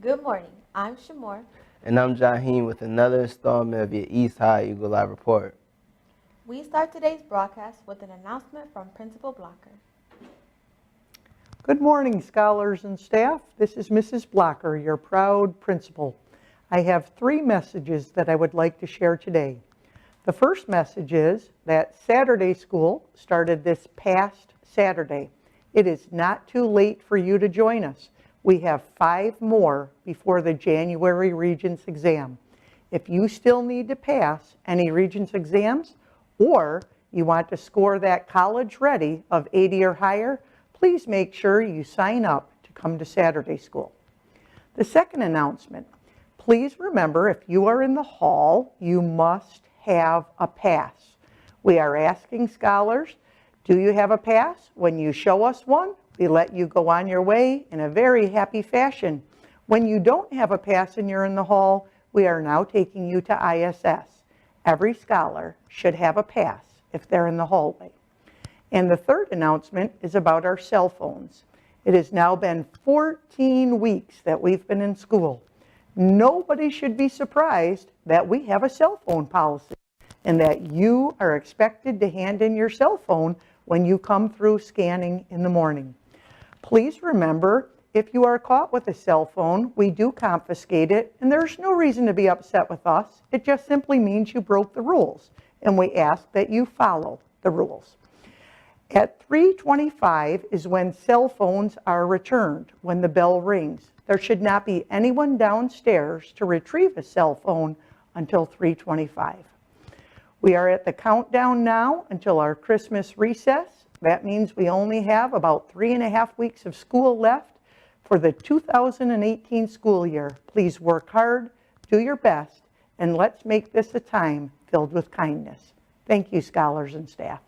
Good morning. I'm Shamor. And I'm Jaheem with another installment of your East High Eagle Live Report. We start today's broadcast with an announcement from Principal Blocker. Good morning, scholars and staff. This is Mrs. Blocker, your proud principal. I have 3 messages that I would like to share today. The first message is that Saturday school started this past Saturday. It is not too late for you to join us. We have 5 more before the January Regents exam. If you still need to pass any Regents exams, or you want to score that college ready of 80 or higher, please make sure you sign up to come to Saturday school. The second announcement, please remember if you are in the hall, you must have a pass. We are asking scholars, do you have a pass? When you show us one, we let you go on your way in a very happy fashion. When you don't have a pass and you're in the hall, we are now taking you to ISS. Every scholar should have a pass if they're in the hallway. And the third announcement is about our cell phones. It has now been 14 weeks that we've been in school. Nobody should be surprised that we have a cell phone policy and that you are expected to hand in your cell phone when you come through scanning in the morning. Please remember, if you are caught with a cell phone, we do confiscate it, and there's no reason to be upset with us. It just simply means you broke the rules, and we ask that you follow the rules. At 3:25 is when cell phones are returned, when the bell rings. There should not be anyone downstairs to retrieve a cell phone until 3:25. We are at the countdown now until our Christmas recess. That means we only have about 3.5 weeks of school left for the 2018 school year. Please work hard, do your best, and let's make this a time filled with kindness. Thank you, scholars and staff.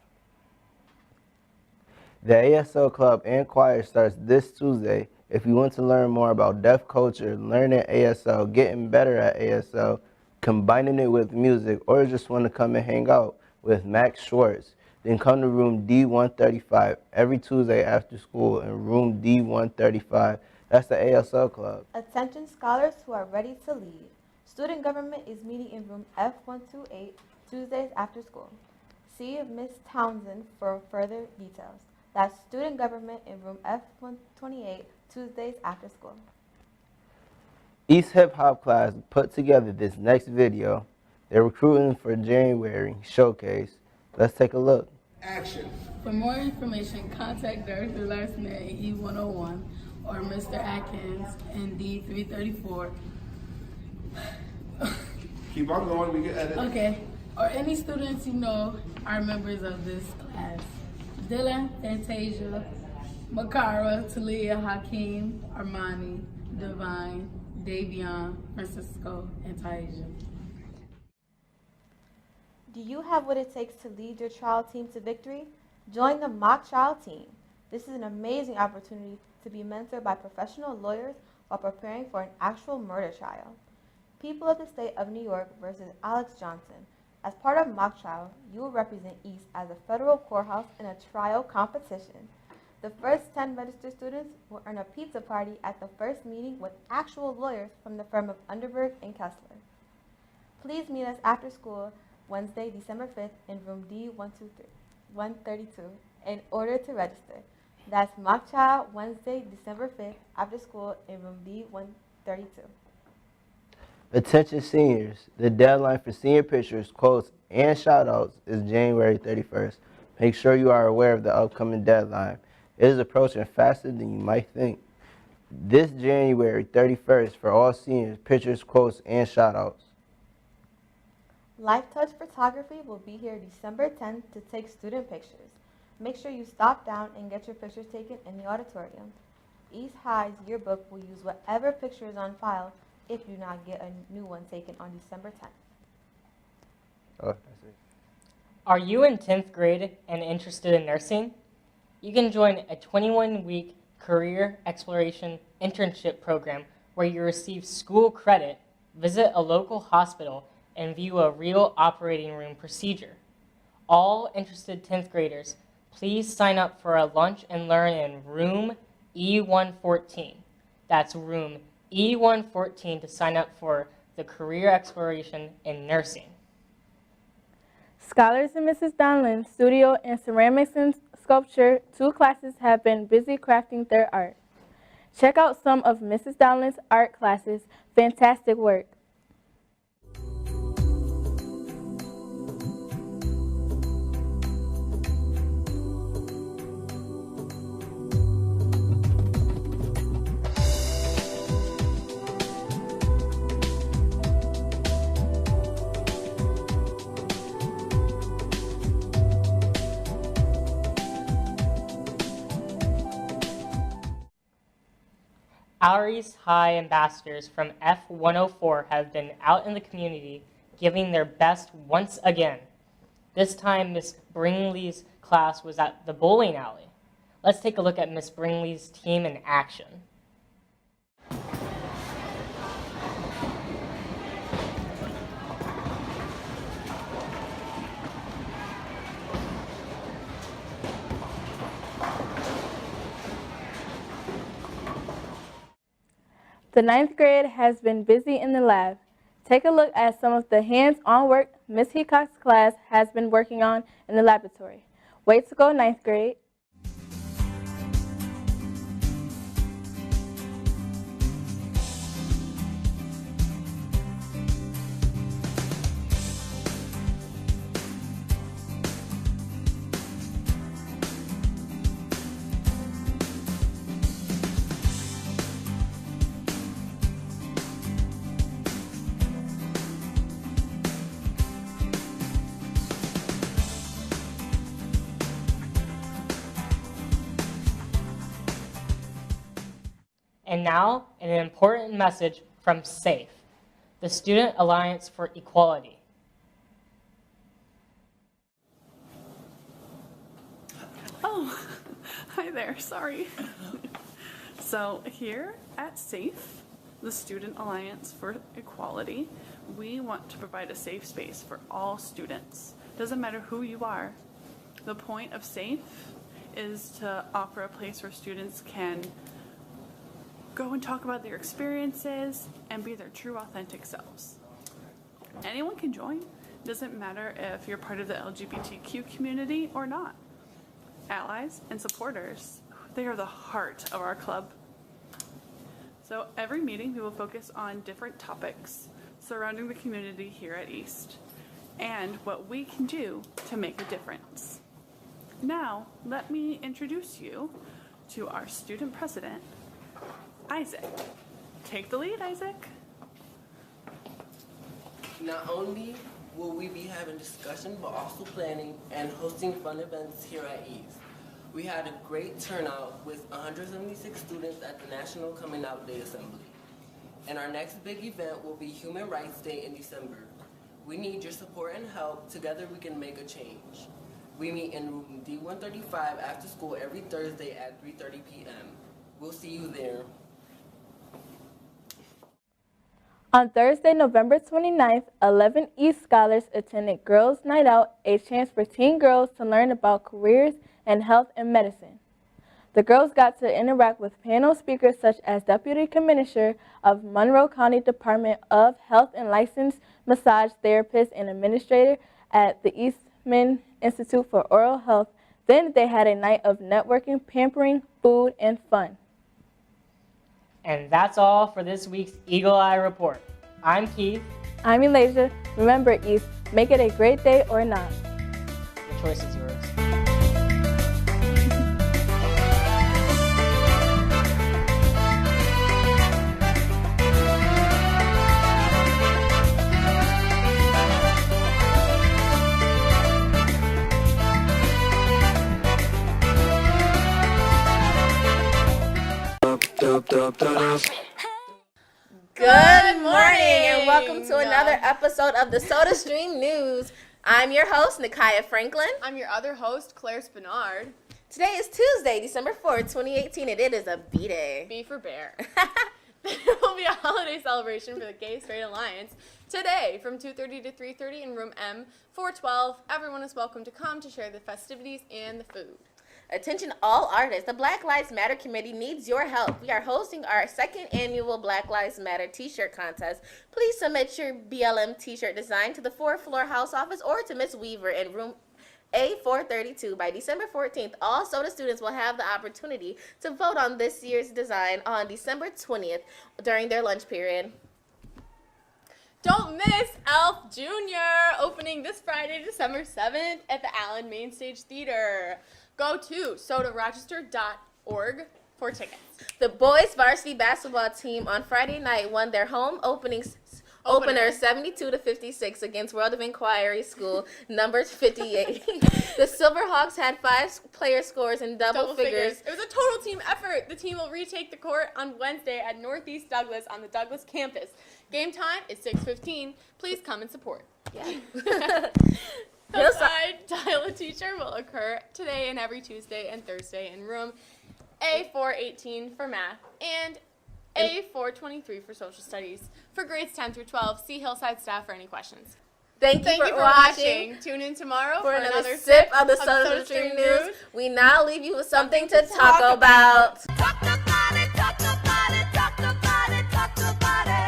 The ASL Club and Choir starts this Tuesday. If you want to learn more about deaf culture, learning ASL, getting better at ASL, combining it with music, or just want to come and hang out with Max Schwartz, then come to room D135 every Tuesday after school in room D135. That's the ASL Club. Attention scholars who are ready to lead. Student government is meeting in room F128 Tuesdays after school. See Ms. Townsend for further details. That's student government in room F128 Tuesdays after school. East Hip Hop class put together this next video. They're recruiting for January showcase. Let's take a look. Action. For more information, contact Director Larson at E101 or Mr. Atkins in D334. Keep on going, we get edit. Okay. Or any students you know are members of this class. Dylan, Fantasia, Makara, Talia, Hakeem, Armani, Divine, Davion, Francisco, and Taisha. Do you have what it takes to lead your trial team to victory? Join the mock trial team. This is an amazing opportunity to be mentored by professional lawyers while preparing for an actual murder trial. People of the state of New York versus Alex Johnson. As part of mock trial, you will represent East as a federal courthouse in a trial competition. The first 10 registered students will earn a pizza party at the first meeting with actual lawyers from the firm of Underberg and Kessler. Please meet us after school Wednesday, December 5th in room D132 in order to register. That's mock trial Wednesday, December 5th after school in room D132. Attention seniors, the deadline for senior pictures, quotes, and shout-outs is January 31st. Make sure you are aware of the upcoming deadline. It is approaching faster than you might think. This January 31st for all seniors, pictures, quotes, and shout-outs. Life Touch Photography will be here December 10th to take student pictures. Make sure you stop down and get your pictures taken in the auditorium. East High's yearbook will use whatever picture is on file if you do not get a new one taken on December 10th. Oh, that's it. Are you in 10th grade and interested in nursing? You can join a 21-week career exploration internship program where you receive school credit, visit a local hospital, and view a real operating room procedure. All interested 10th graders, please sign up for a lunch and learn in room E114. That's room E114 to sign up for the Career Exploration in Nursing. Scholars in Mrs. Donlan's studio in ceramics and sculpture, 2 classes have been busy crafting their art. Check out some of Mrs. Donlan's art classes. Fantastic work. Our East High ambassadors from F104 have been out in the community giving their best once again. This time, Miss Bringley's class was at the bowling alley. Let's take a look at Miss Bringley's team in action. The 9th grade has been busy in the lab. Take a look at some of the hands-on work Ms. Heacock's class has been working on in the laboratory. Way to go, 9th grade. And now, an important message from SAFE, the Student Alliance for Equality. Oh, hi there, sorry. So here at SAFE, the Student Alliance for Equality, we want to provide a safe space for all students. Doesn't matter who you are. The point of SAFE is to offer a place where students can go and talk about their experiences and be their true, authentic selves. Anyone can join. Doesn't matter if you're part of the LGBTQ community or not. Allies and supporters, they are the heart of our club. So every meeting we will focus on different topics surrounding the community here at East and what we can do to make a difference. Now, let me introduce you to our student president, Isaac. Take the lead, Isaac. Not only will we be having discussion, but also planning and hosting fun events here at East. We had a great turnout with 176 students at the National Coming Out Day Assembly. And our next big event will be Human Rights Day in December. We need your support and help. Together we can make a change. We meet in room D135 after school every Thursday at 3:30 p.m. We'll see you there. On Thursday, November 29th, 11 East scholars attended Girls' Night Out, a chance for teen girls to learn about careers and health and medicine. The girls got to interact with panel speakers such as Deputy Commissioner of Monroe County Department of Health and licensed massage therapist and administrator at the Eastman Institute for Oral Health. Then they had a night of networking, pampering, food, and fun. And that's all for this week's Eagle Eye Report. I'm Keith. I'm Elijah. Remember, East, make it a great day or not. The choice is yours. Good morning and welcome to another episode of the SOTA Stream News. I'm your host, Nakia Franklin. I'm your other host, Claire Spinard. Today is Tuesday, December 4th, 2018, and it is a B-Day. B for bear. There will be a holiday celebration for the Gay Straight Alliance today from 2:30 to 3:30 in room M412. Everyone is welcome to come to share the festivities and the food. Attention all artists. The Black Lives Matter Committee needs your help. We are hosting our second annual Black Lives Matter t-shirt contest. Please submit your BLM t-shirt design to the 4th floor house office or to Miss Weaver in room A432 by December 14th. All SOTA students will have the opportunity to vote on this year's design on December 20th during their lunch period. Don't miss Elf Jr. opening this Friday, December 7th at the Allen Mainstage Theater. Go to sodarochester.org for tickets. The boys varsity basketball team on Friday night won their home opener 72-56 against World of Inquiry School, numbers 58. The Silverhawks had 5 player scores in double figures. It was a total team effort. The team will retake the court on Wednesday at Northeast Douglas on the Douglas campus. Game time is 6:15. Please come and support. Yeah. Hillside Dial-A teacher will occur today and every Tuesday and Thursday in room A418 for math and A423 for social studies. For grades 10 through 12, see Hillside staff for any questions. Thank you for watching. Tune in tomorrow for another sip of the Soda Stream News. We now leave you with something to talk about. Talk about it, talk about it, talk about it, talk about it.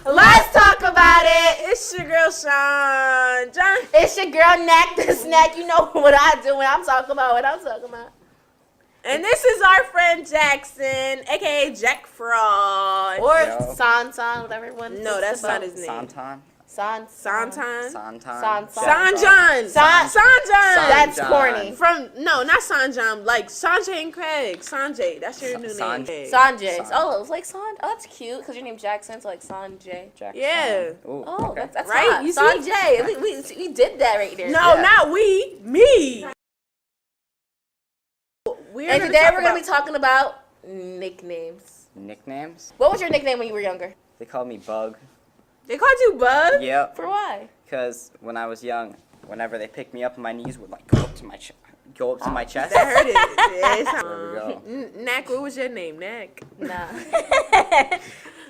Let's talk about it. It's your girl, Sean John. It's your girl, Knack the Snack. You know what I do when I'm talking about what I'm talking about. And this is our friend Jackson, a.k.a. Jack Fraud. Or San, whatever everyone. No, that's not his name. Santan. Santan. Santan. Sanjan. Sanjan. That's corny. No, not Sanjan. Like Sanjay and Craig. Sanjay. That's your new name. Sanjay. Oh, it was like San. Oh, that's cute because your name's Jackson, so like Sanjay. Yeah. Ooh, Oh, okay. that's right. hot. You see? Sanjay. We did that right there. No, Yeah. not we. Me. And today we're going to be talking about nicknames. Nicknames? What was your nickname when you were younger? They called me Bug. They called you Bug? Yep. For why? Because when I was young, whenever they picked me up, my knees would like go up to my chest. That hurt it. There we go. Knack, what was your name? Knack? Nah.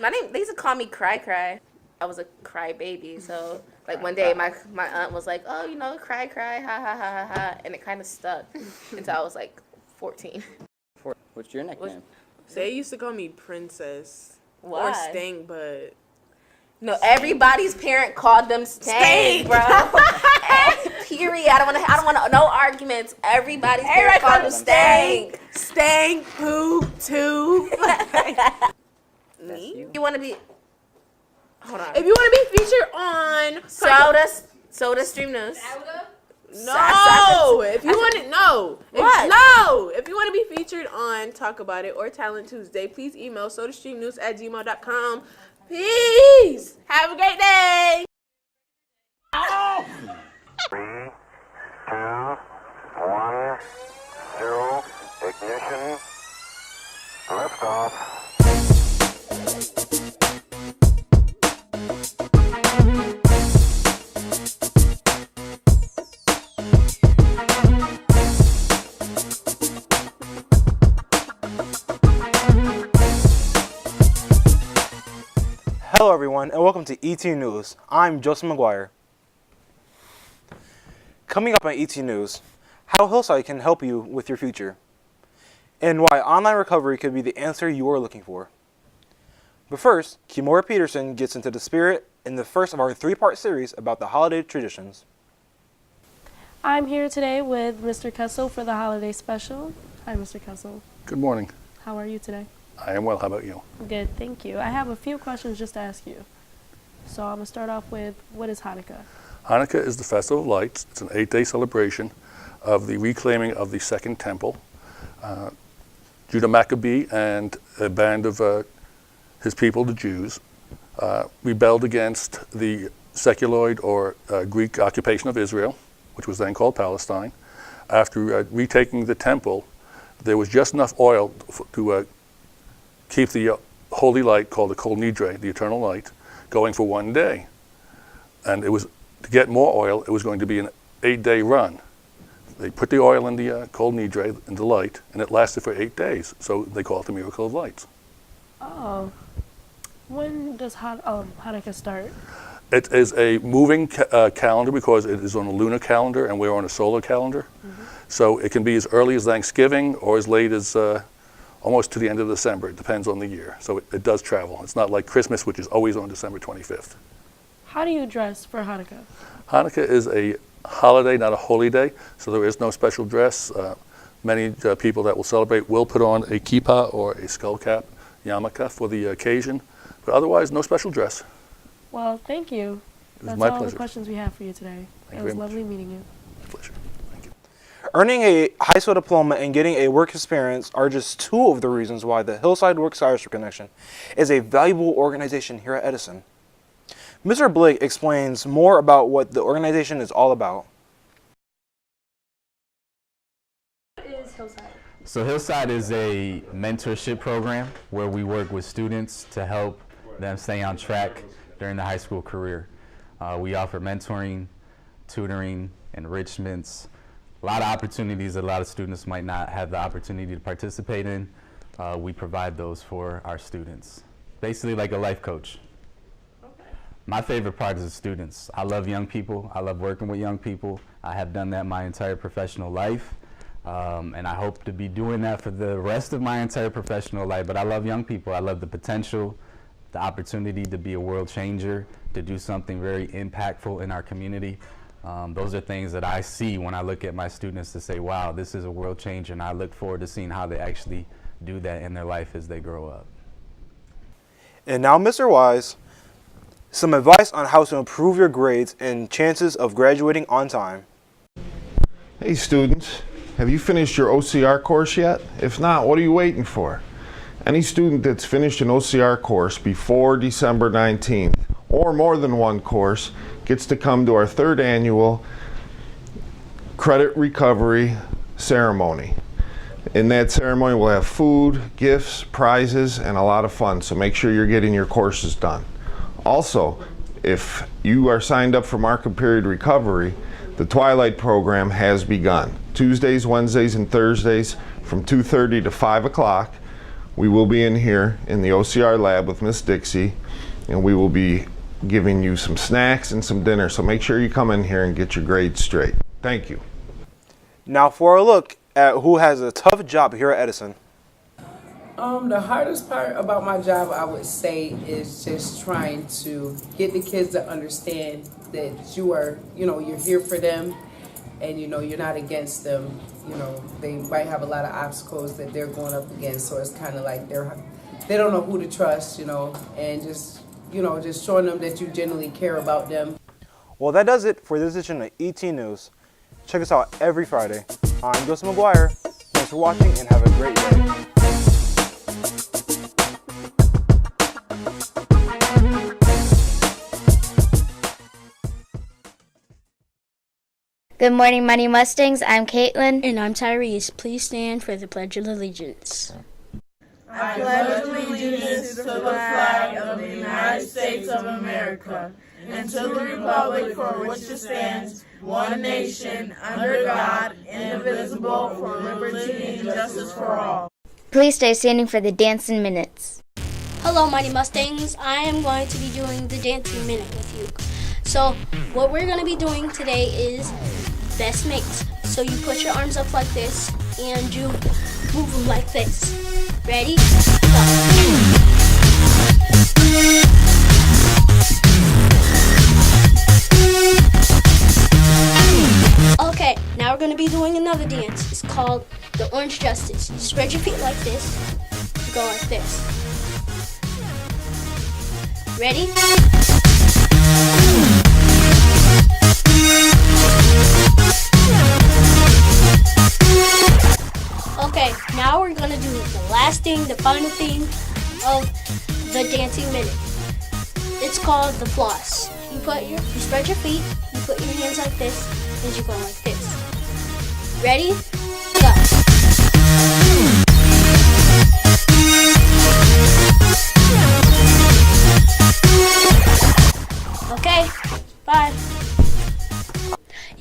My name, they used to call me Cry Cry. I was a cry baby, so like one day my aunt was like, oh, cry, ha ha ha ha ha, and it kind of stuck until I was like 14. What's your nickname? They used to call me Princess. Why? Or Stank, but... No, everybody's parent called them Stank, bro. Period. I don't want no arguments. Everybody's parent called them Stank. Stank, poop, tube. Me? You want to be... Hold on. If you want to be featured on... Soda Stream News. No! If you want to... No. What? No! If you want to be featured on Talk About It or Talent Tuesday, please email sodastreamnews@gmail.com. Peace! Have a great day! Oh! 3, 2, 1, 0, ignition, liftoff. Hello everyone and welcome to ET News. I'm Joseph McGuire. Coming up on ET News, how Hillside can help you with your future, and why online recovery could be the answer you are looking for. But first, Kimora Peterson gets into the spirit in the first of our 3-part series about the holiday traditions. I'm here today with Mr. Kessel for the holiday special. Hi, Mr. Kessel. Good morning. How are you today? I am well. How about you? Good, thank you. I have a few questions just to ask you. So I'm going to start off with, what is Hanukkah? Hanukkah is the Festival of Lights. It's an 8-day celebration of the reclaiming of the Second Temple. Judah Maccabee and a band of his people, the Jews, rebelled against the seculoid or Greek occupation of Israel, which was then called Palestine. After retaking the temple, there was just enough oil to keep the holy light called the Kol Nidre, the eternal light, going for 1 day. And it was, to get more oil, it was going to be an 8-day run. They put the oil in the Kol Nidre, in the light, and it lasted for 8 days. So they call it the Miracle of Lights. Oh. When does Hanukkah start? It is a moving calendar because it is on a lunar calendar and we're on a solar calendar. So it can be as early as Thanksgiving or as late as almost to the end of December. It depends on the year. So it does travel. It's not like Christmas, which is always on December 25th. How do you dress for Hanukkah? Hanukkah is a holiday, not a holy day, so there is no special dress. Many people that will celebrate will put on a kippah or a skull cap, yarmulke, for the occasion, but otherwise no special dress. Well, thank you. That's my all pleasure. the questions we have for you today. It was lovely meeting you. Pleasure. Thank you. Earning a high school diploma and getting a work experience are just two of the reasons why the Hillside Work Scholarship Connection is a valuable organization here at Edison. Mr. Blake explains more about what the organization is all about. What is Hillside? So Hillside is a mentorship program where we work with students to help them stay on track during the high school career. We offer mentoring, tutoring, enrichments, a lot of opportunities that a lot of students might not have the opportunity to participate in. We provide those for our students. Basically like a life coach. My favorite part is the students. I love young people. I love working with young people. I have done that my entire professional life. And I hope to be doing that for the rest of my entire professional life. But I love young people. I love the potential, the opportunity to be a world changer, to do something very impactful in our community. Those are things that I see when I look at my students to say, wow, this is a world changer. And I look forward to seeing how they actually do that in their life as they grow up. And now, Mr. Wise, some advice on how to improve your grades and chances of graduating on time. Hey students, have you finished your OCR course yet? If not, what are you waiting for? Any student that's finished an OCR course before December 19th, or more than one course, gets to come to our third annual credit recovery ceremony. In that ceremony, we'll have food, gifts, prizes, and a lot of fun, so make sure you're getting your courses done. Also, if you are signed up for market period recovery, the Twilight program has begun. Tuesdays, Wednesdays, and Thursdays from 2:30 to 5 o'clock. We will be in here in the OCR lab with Miss Dixie, and we will be giving you some snacks and some dinner, so make sure you come in here and get your grades straight. Thank you. Now for a look at who has a tough job here at Edison. The hardest part about my job, I would say, is just trying to get the kids to understand that you are, you're here for them, and you're not against them. They might have a lot of obstacles that they're going up against, so it's kind of like they don't know who to trust, and just showing them that you genuinely care about them. Well, that does it for this edition of ET News. Check us out every Friday. I'm Joseph McGuire. Thanks for watching and have a great day. Good morning, Money Mustangs. I'm Caitlin. And I'm Tyrese. Please stand for the Pledge of Allegiance. I pledge allegiance to the flag of the United States of America and to the republic for which it stands, one nation, under God, indivisible, for liberty and justice for all. Please stay standing for the Dancing Minutes. Hello, Mighty Mustangs. I am going to be doing the Dancing Minute with you. So, what we're going to be doing today is best mates. So you put your arms up like this and you move them like this. Ready? Go. Okay, now we're going to be doing another dance. It's called the Orange Justice. Spread your feet like this. Go like this. Ready? Okay, now we're gonna do the last thing, the final thing of the dancing minute. It's called the floss. You spread your feet, you put your hands like this, and you go like this. Ready? Go. Okay, bye.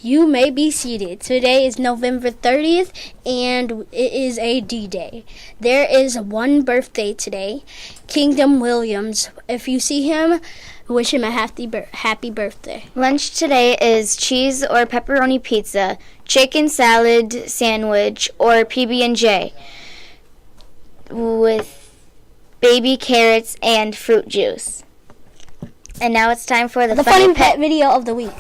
You may be seated. Today is November 30th, and it is a D-Day. There is one birthday today, Kingdom Williams. If you see him, wish him a happy birthday. Lunch today is cheese or pepperoni pizza, chicken salad sandwich, or PB&J with baby carrots and fruit juice. And now it's time for the funny pet video of the week.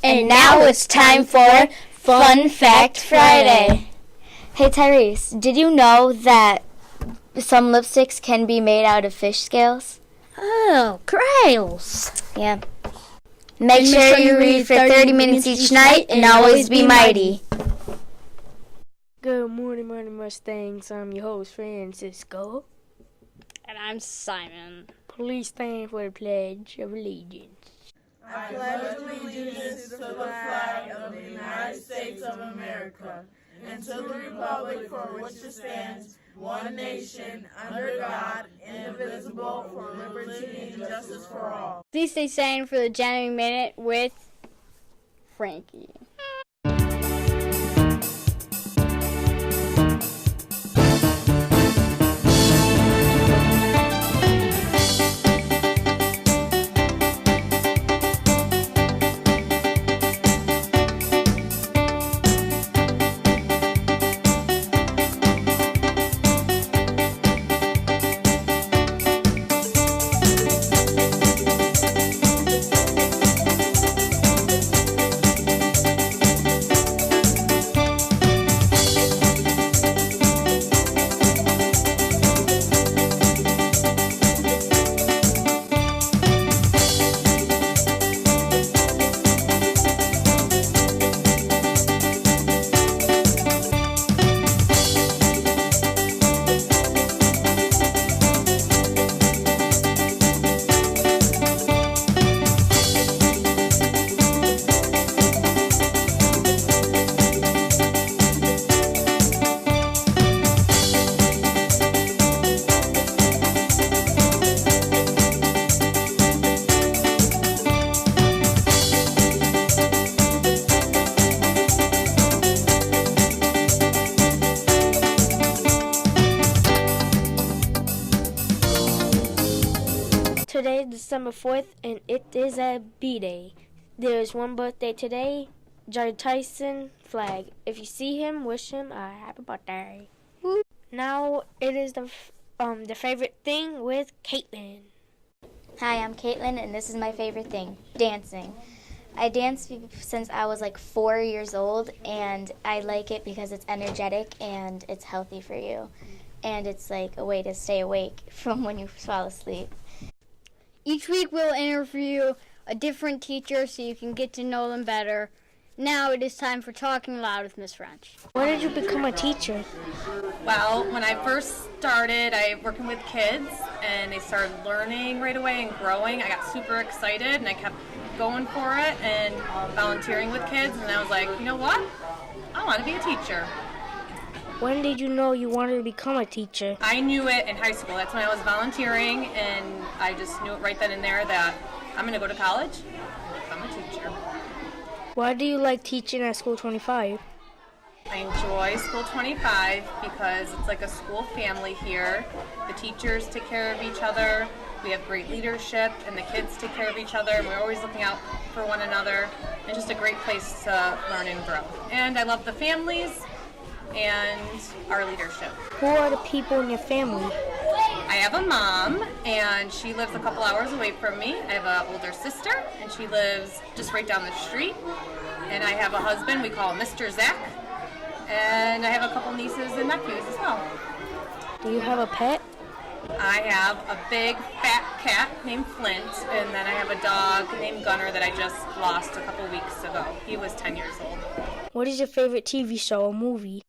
And now it's time for Fun Fact Friday. Hey Tyrese, did you know that some lipsticks can be made out of fish scales? Oh, grails. Yeah. Make sure you read for 30 minutes each night and always be mighty. Good morning, Mustangs. I'm your host, Francisco. And I'm Simon. Please stand for the Pledge of Allegiance. I pledge allegiance to the flag of the United States of America and to the republic for which it stands, one nation, under God, indivisible, for liberty and justice for all. Please stay sane for the January Minute with Frankie. Today is December 4th, and it is a B-Day. There is one birthday today, Jerry Tyson Flag. If you see him, wish him a happy birthday. Now it is the favorite thing with Caitlin. Hi, I'm Caitlin, and this is my favorite thing, dancing. I danced since I was like 4 years old, and I like it because it's energetic and it's healthy for you. And it's like a way to stay awake from when you fall asleep. Each week we'll interview a different teacher so you can get to know them better. Now it is time for Talking Loud with Miss French. Why did you become a teacher? Well, when I first started, I working with kids, and they started learning right away and growing. I got super excited, and I kept going for it and volunteering with kids, and I was like, you know what? I want to be a teacher. When did you know you wanted to become a teacher? I knew it in high school. That's when I was volunteering, and I just knew it right then and there that I'm going to go to college, become a teacher. Why do you like teaching at School 25? I enjoy School 25 because it's like a school family here. The teachers take care of each other. We have great leadership, and the kids take care of each other, and we're always looking out for one another. It's just a great place to learn and grow. And I love the families and our leadership. Who are the people in your family? I have a mom, and she lives a couple hours away from me. I have an older sister, and she lives just right down the street. And I have a husband, we call him Mr. Zach. And I have a couple nieces and nephews as well. Do you have a pet? I have a big fat cat named Flint, and then I have a dog named Gunner that I just lost a couple weeks ago. He was 10 years old. What is your favorite TV show or movie?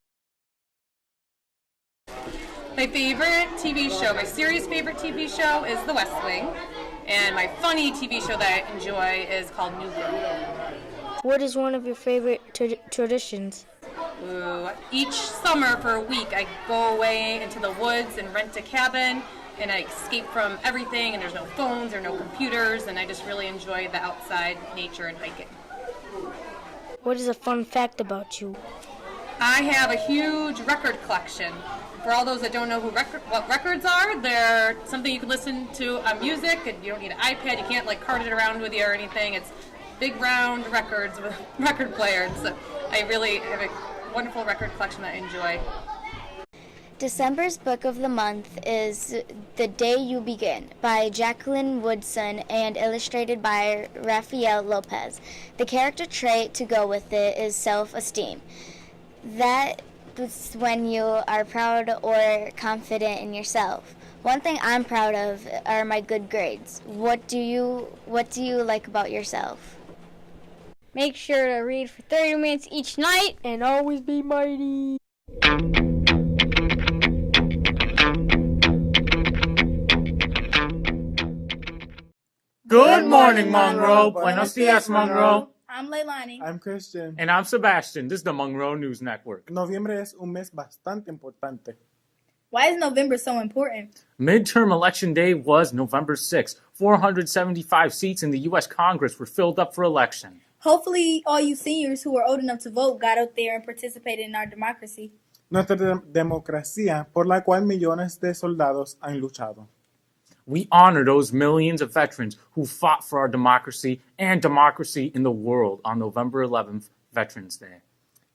My favorite TV show, my serious favorite TV show is The West Wing, and my funny TV show that I enjoy is called New Girl. What is one of your favorite traditions? Each summer for a week, I go away into the woods and rent a cabin, and I escape from everything, and there's no phones or no computers, and I just really enjoy the outside nature and hiking. What is a fun fact about you? I have a huge record collection. For all those that don't know what records are, they're something you can listen to on music, and you don't need an iPad, you can't like cart it around with you or anything. It's big round records with record players. So I really have a wonderful record collection that I enjoy. December's book of the month is The Day You Begin by Jacqueline Woodson and illustrated by Rafael Lopez. The character trait to go with it is self-esteem. That's when you are proud or confident in yourself. One thing I'm proud of are my good grades. What do you like about yourself? Make sure to read for 30 minutes each night and always be mighty. Good morning, Monroe. Buenos dias, Monroe. I'm Leilani. I'm Christian. And I'm Sebastian. This is the Monroe News Network. Noviembre es un mes bastante importante. Why is November so important? Midterm election day was November 6th. 475 seats in the U.S. Congress were filled up for election. Hopefully, all you seniors who are old enough to vote got out there and participated in our democracy. Nuestra democracia, por la cual millones de soldados han luchado. We honor those millions of veterans who fought for our democracy and democracy in the world on November 11th, Veterans Day.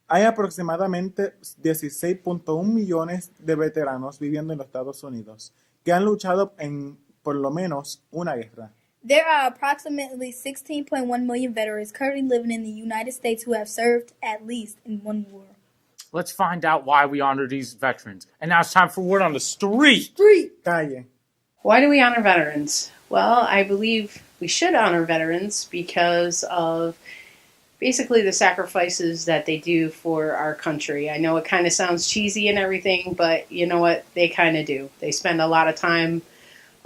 Hay aproximadamente 16.1 millones de veteranos viviendo en los Estados Unidos que han luchado en por lo menos una guerra. There are approximately 16.1 million veterans currently living in the United States who have served at least in one war. Let's find out why we honor these veterans. And now it's time for Word on the Street. Calle. Why do we honor veterans? Well, I believe we should honor veterans because of basically the sacrifices that they do for our country. I know it kind of sounds cheesy and everything, but you know what? They kind of do. They spend a lot of time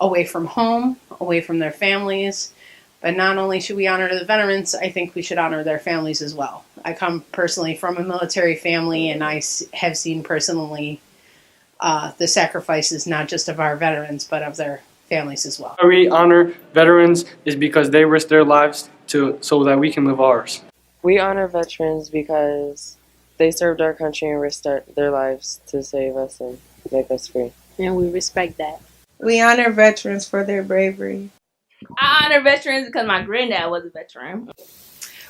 away from home, away from their families. But not only should we honor the veterans, I think we should honor their families as well. I come personally from a military family, and I have seen personally the sacrifices not just of our veterans, but of their families as well. Why we honor veterans is because they risk their lives so that we can live ours. We honor veterans because they served our country and risked their lives to save us and make us free. And we respect that. We honor veterans for their bravery. I honor veterans because my granddad was a veteran.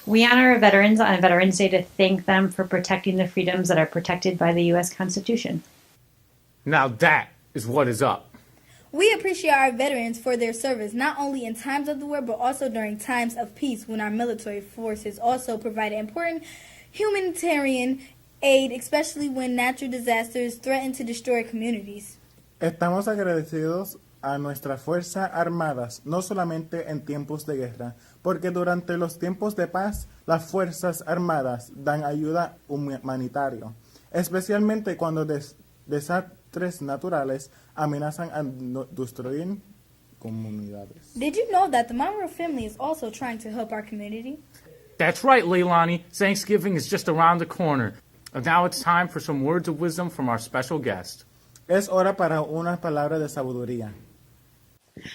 We honor veterans on Veterans Day to thank them for protecting the freedoms that are protected by the U.S. Constitution. Now that is what is up. We appreciate our veterans for their service, not only in times of the war, but also during times of peace when our military forces also provide important humanitarian aid, especially when natural disasters threaten to destroy communities. Estamos agradecidos a nuestras Fuerzas Armadas, no solamente en tiempos de guerra, porque durante los tiempos de paz, las Fuerzas Armadas dan ayuda humanitaria, especialmente cuando desastres naturales amenazan a destruir comunidades. Did you know that the Monroe family is also trying to help our community? That's right, Leilani. Thanksgiving is just around the corner. And now it's time for some words of wisdom from our special guest. Es hora para una palabra de sabiduría.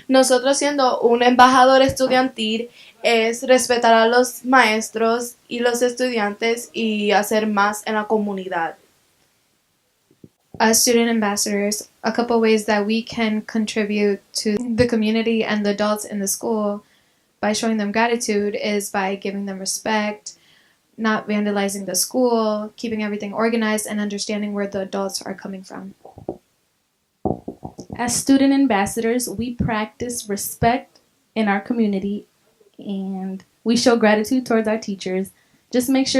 Nosotros siendo un embajador estudiantil es respetar a los maestros y los estudiantes y hacer más en la comunidad. As student ambassadors, a couple ways that we can contribute to the community and the adults in the school by showing them gratitude is by giving them respect, not vandalizing the school, keeping everything organized, and understanding where the adults are coming from. As student ambassadors, we practice respect in our community and we show gratitude towards our teachers. Just make sure